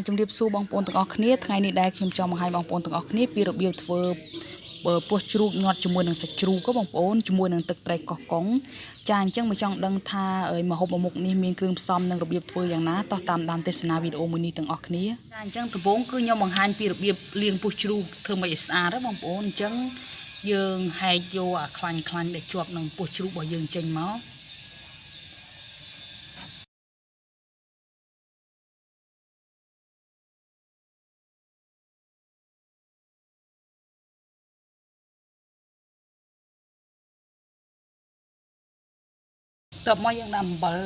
ជំរាបសួរបងប្អូនទាំងអស់គ្នាថ្ងៃនេះដែរខ្ញុំចង់បង្ហាញបងប្អូនទាំងអស់គ្នាពីរបៀបធ្វើពោះជ្រូកញាត់ជាមួយនឹងសាច់ជ្រូកបងប្អូនជាមួយនឹងទឹកត្រីកោះកុងចាអញ្ចឹងមកចង់ដឹងថាម្ហូបមួយមុខនេះមានគ្រឿងផ្សំនិងរបៀបធ្វើយ៉ាងណាតោះតាមដានទស្សនាវីដេអូមួយនេះទាំងអស់គ្នាចាអញ្ចឹងដំបូងគឺខ្ញុំបង្ហាញពីរបៀបលាងពោះជ្រូកធ្វើម៉េចឲ្យស្អាតបងប្អូនអញ្ចឹងយើងហែកយកអាខ្លាញ់ដែលជាប់នឹងពោះជ្រូករបស់យើងចេញមកតបមកយើងដាក់អំបិល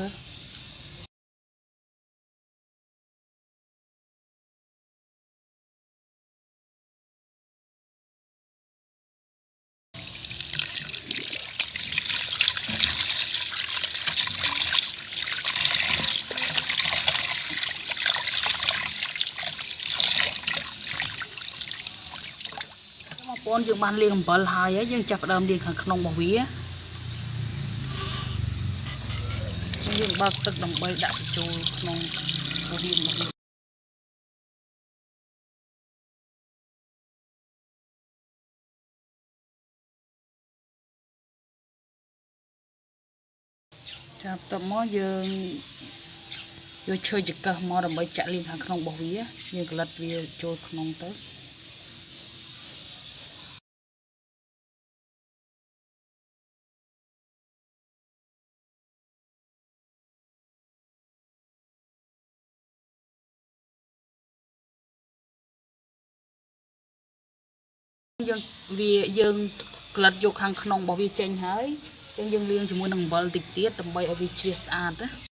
បងប្អូនយើងបានលាងអំបិលហើយយើងចាប់ផ្ដើមលាងខាងក្នុងរបស់វាយើងបើកទឹកដើម្បីដាក់បញ្ចូលក្នុងរបៀបនេះចាប់តមកយើងយកឈើចង្កឹះមកដើម្បីចាក់លាងខាងក្នុងរបស់វាយើងក្លិតវាចូលក្នុងទៅយើងក្លិតយកខាងក្នុងរបស់វាចេញហើយអញ្ចឹងយើងលាងជាមួយនឹងអំបិលតិចទៀតដើម្បីឲ្យវាជ្រះស្អាតណា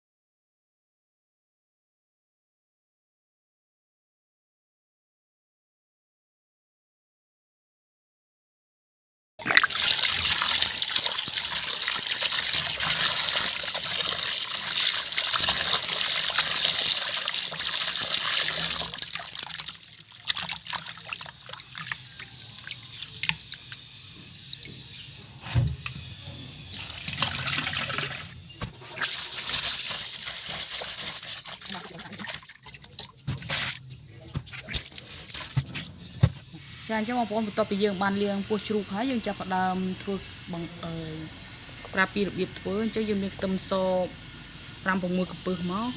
ចាអញ្ចឹងបងប្អូនបន្ទាប់ពីយើងបានលាងពោះជ្រូកហើយយើងចាប់ផ្ដើមធ្វើប្រាប់ពីរបៀបធ្វើអញ្ចឹងយើងមានខ្ទឹមស 5-6 កំពឹសមក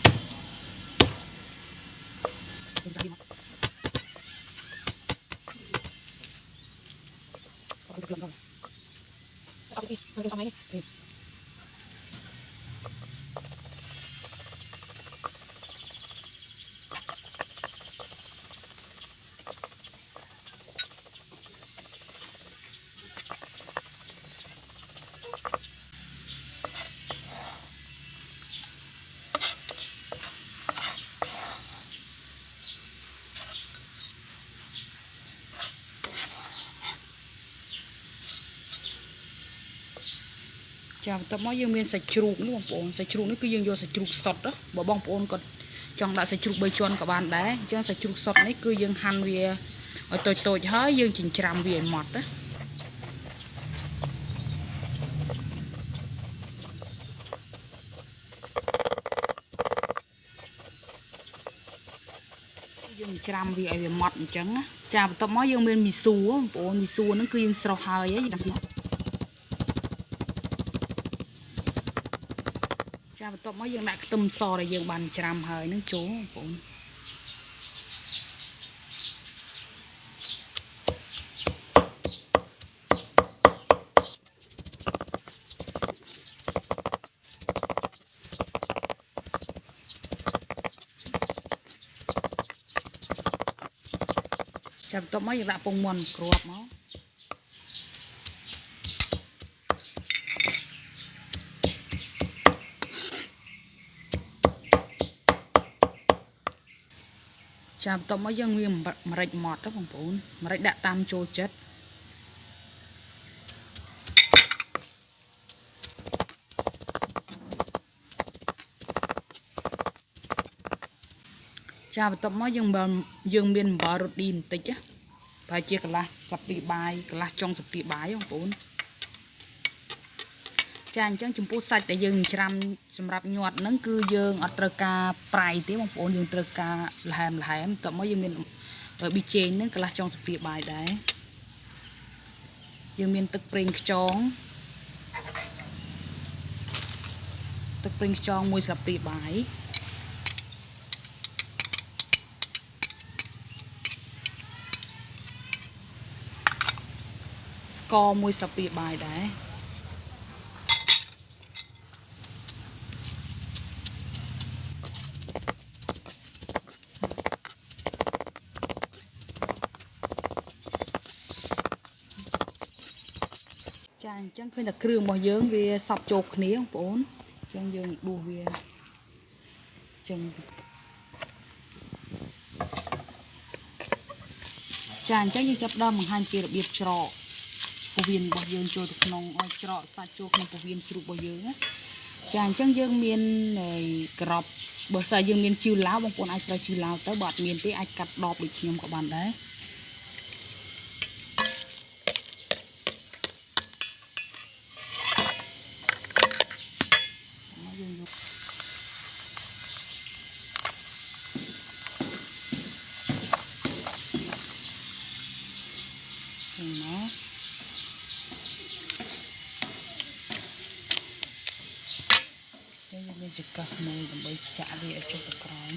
ចាបន្ទាប់មកយើងមានសាច់ជ្រូកនេះបងប្អូនសាច់ជ្រូកនេះគឺយើងយកសាច់ជ្រូកសុទ្ធបើបងប្អូនគាត់ចង់ដាក់សាច់ជ្រូក3ជាន់ក៏បានដែរអញ្ចឹងសាច់ជ្រូកសុទ្ធនេះគឺយើងហាន់វាឲ្យតូចៗហើយយើងចិញ្ច្រាំវាឲ្យម៉ត់ណាយើងច្រាំវាឲ្យវាម៉ត់អញ្ចឹងណាចាបន្ទាប់មកយើងមានមីស៊ូបងប្អូនមីស៊ូហ្នឹងគឺយើងស្រុះហើយចាបន្ទាប់មកយើងដាក់ខ្ទឹមសដែលយើងបានច្រាំហើយនឹងចូលបងប្អូនចាប់បន្ទាប់មកយើងដាក់ពងមាន់គ្រាប់មកចាប់បន្ទាប់មកយើងមានម្រេចម៉ត់ទៅបងប្អូនម្រេចដាក់តាមចូលចិត្តចាបន្ទាប់មកយើងមានអំបិលរ៉ូឌីបន្តិចណាប្រហែលជាកន្លះស្លាបព្រាបាយកន្លះចុងស្លាបព្រាបាយបងប្អូន ចាអញ្ចឹងចំពោះសាច់ដែលយើងច្រាំសម្រាប់ញាត់ហ្នឹងគឺយើងអត់ត្រូវការប្រៃទេបងប្អូនយើងត្រូវការល្ហែមតោះមកយើងមានប៊ីចេងហ្នឹងកន្លះចុងស្លាបព្រាបាយដែរយើងមានទឹកប្រេងខ្យង1ស្លាបព្រាបាយស្ករ1ស្លាបព្រាបាយដែរចាអញ្ចឹងឃើញតែគ្រឿងរបស់យើងវាសព្វចូលគ្នាបងប្អូនអញ្ចឹងយើងដួសវាចឹងចាអញ្ចឹងយើងចាប់ផ្ដើមបង្ហាញពីរបៀបច្រកពោះវៀនរបស់យើងចូលទៅក្នុងច្រកសាច់ចូលក្នុងពោះវៀនជ្រូករបស់យើងណាចាអញ្ចឹងយើងមានក្របបើសិនយើងមានជីវឡាវបងប្អូនអាចប្រើជីវឡាវទៅបើអត់មានទេអាចកាត់ដបដូចខ្ញុំក៏បានដែរយើងមានចង្កឹះមួយដើម្បីចាក់វាឲ្យចុះទៅក្រោម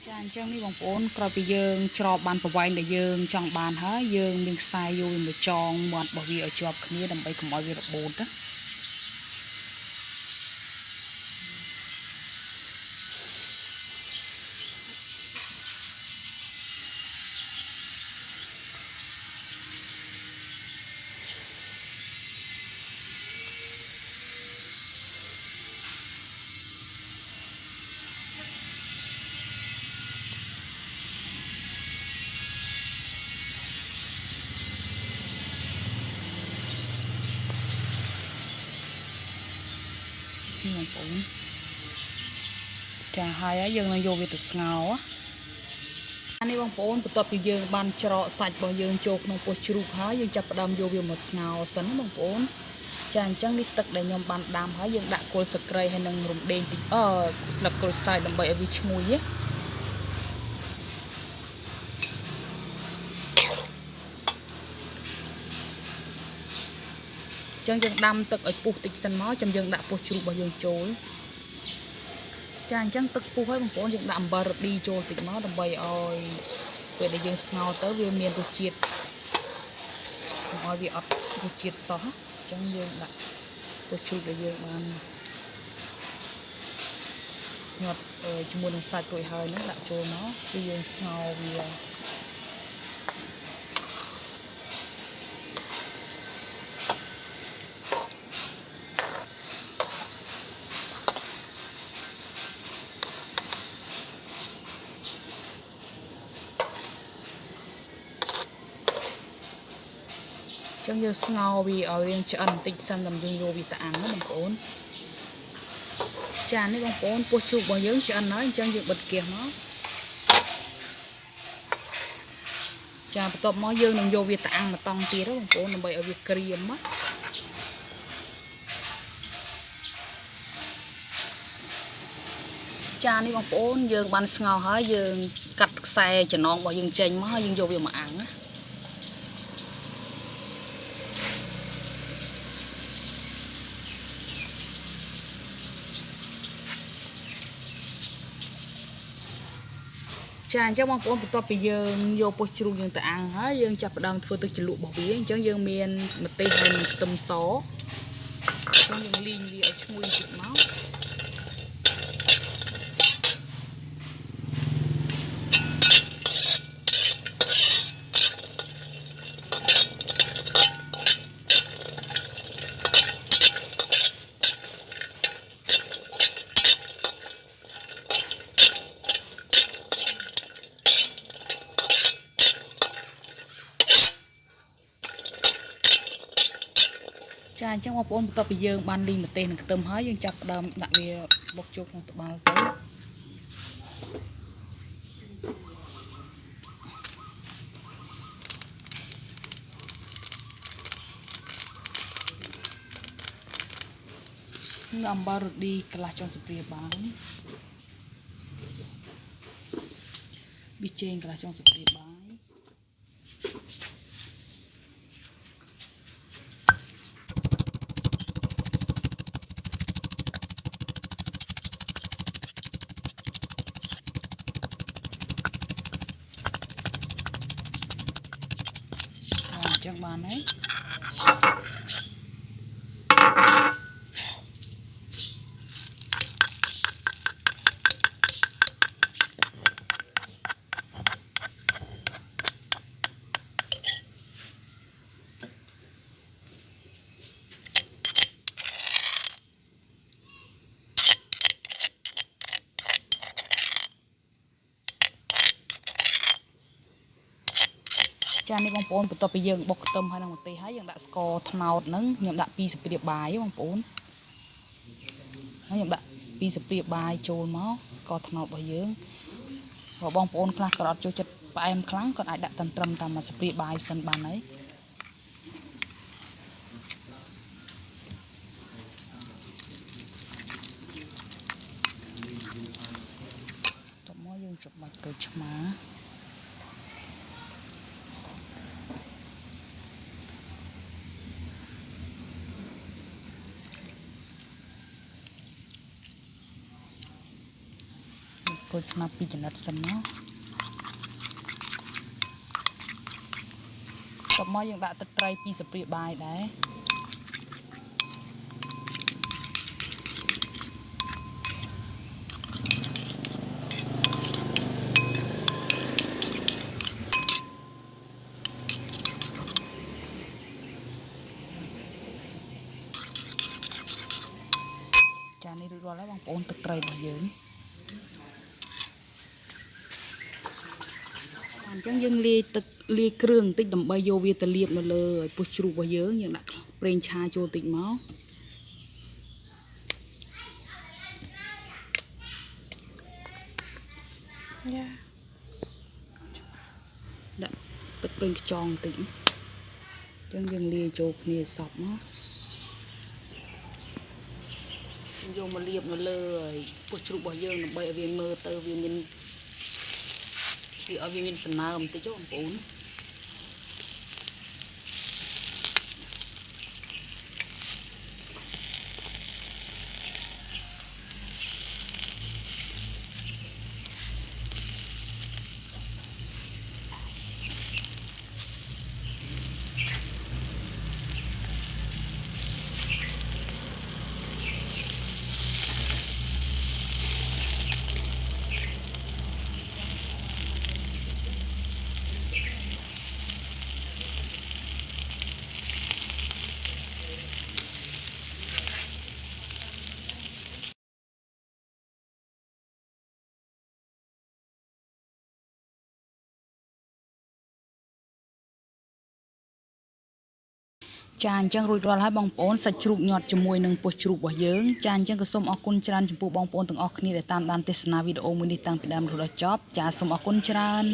ចាអញ្ចឹងនេះបងប្អូនក្រោយពីយើងច្របបានប្រវែងដែលយើងចង់បានហើយយើងមានខ្សែយកវាមកចងមាត់របស់វាឲ្យជាប់គ្នាដើម្បីកុំឲ្យវារបូតណាបងប្អូនចាហើយយើងនឹងយកវាទៅស្ងោរអានេះបងប្អូនបន្ទាប់ពីយើងបានច្រកសាច់របស់យើងចូលក្នុងពោះជ្រូកហើយយើងចាប់ផ្ដើមយកវាមកស្ងោរសិនណាបងប្អូនចាអញ្ចឹងនេះទឹកដែលខ្ញុំបានដាំហើយយើងដាក់គល់ស្លឹកគ្រៃហើយនឹងរំដេងតិចស្លឹកក្រូចសើចដើម្បីឲ្យវាឈ្ងុយណាចឹងយើងដាំទឹកឲ្យពុះតិចសិនមកចាំយើងដាក់ពោះជ្រូករបស់យើងចូលចាអញ្ចឹងទឹកពុះហើយបងប្អូនយើងដាក់អំបិលរ៉ូឌីចូលតិចមកដើម្បីឲ្យពេលដែលយើងស្ងោរទៅវាមានរសជាតិកុំឲ្យវាអត់រសជាតិសោះអញ្ចឹងយើងដាក់ពោះជ្រូកដែលយើងបានញាត់ជាមួយនឹងសាច់រួចហើយហ្នឹងដាក់ចូលមកគឺយើងស្ងោរវាចឹងយើងស្ងោរវាឲ្យរាងឆ្អិនបន្តិចសិនដើម្បីយើងយកវាទៅអាំងណាបងប្អូនចានេះបងប្អូនពោះជ្រូករបស់យើងឆ្អិនហើយអញ្ចឹងយើងបិទហ្គាសមកចាបន្ទាប់មកយើងនឹងយកវាទៅអាំងម្តងទៀតបងប្អូនដើម្បីឲ្យវាក្រៀមណាចានេះបងប្អូនយើងបានស្ងោរហើយយើងកាត់ខ្សែចំណងរបស់យើងចេញមកហើយយើងយកវាមកអាំងណាចាអញ្ចឹងបងប្អូនបន្ទាប់ពីយើងយកពោះជ្រូកយើងទៅអាំងហើយយើងចាប់ផ្ដើមធ្វើទឹកជ្រលក់របស់វាអញ្ចឹងយើងមានម្ទេសហើយនឹងខ្ទឹមសអញ្ចឹងយើងលីងវាឲ្យឈ្ងុយតិចមក ចាអញ្ចឹងបងប្អូនបន្ទាប់ពីយើងបានលីងម្ទេសនិងខ្ទឹមហើយយើងចាប់ផ្ដើមដាក់វាបុកចូលក្នុងត្បាល់ទៅអំបិលរ៉ូឌីកន្លះចុងស្លាបព្រាបាយប៊ីចេងកន្លះចុងស្លាបព្រាបាយអញ្ចឹងបានហើយចានេះបងប្អូនបន្ទាប់ពីយើងបុកខ្ទឹមហើយនឹងម្ទេសហើយយើងដាក់ស្ករត្នោតហ្នឹងខ្ញុំដាក់2ស្លាបព្រាបាយបងប្អូនហើយខ្ញុំដាក់2ស្លាបព្រាបាយចូលមកស្ករត្នោតរបស់យើងបើបងប្អូនខ្លះក៏អត់ចូលចិត្តផ្អែមខ្លាំងក៏អាចដាក់ត្រឹមតែ1ស្លាបព្រាបាយសិនបានហើយតោះមកយើងច្របាច់ក្រូចឆ្មាក្រូចឆ្មា2ចំណិតសិនមកតោះមកយើងដាក់ទឹកត្រី2ស្លាបព្រាបាយដែរចានេះរួចរាល់ហើយបងប្អូនទឹកត្រីរបស់យើងអញ្ចឹងយើងលាយទឹកលាយគ្រឿងបន្តិចដើម្បីយកវាទៅលាបនៅលើពោះជ្រូករបស់យើងដាក់ប្រេងឆាចូលតិចមកដាក់ទឹកប្រេងខ្យងបន្តិចអញ្ចឹងយើងលាយចូលគ្នាសព្វមកយកមកលាបនៅលើពោះជ្រូករបស់យើងដើម្បីឲ្យវាមើលទៅវាមានឲ្យវាមានសំណើមបន្តិចបងប្អូនចាអញ្ចឹងរួចរាល់ហើយបងប្អូនសាច់ជ្រូកញាត់ជាមួយនឹងពោះជ្រូករបស់យើងចាអញ្ចឹងក៏សូមអរគុណច្រើនចំពោះបងប្អូនទាំងអស់គ្នាដែលតាមដានទស្សនាវីដេអូមួយនេះតាំងពីដើមរហូតដល់ចប់ចាសូមអរគុណច្រើន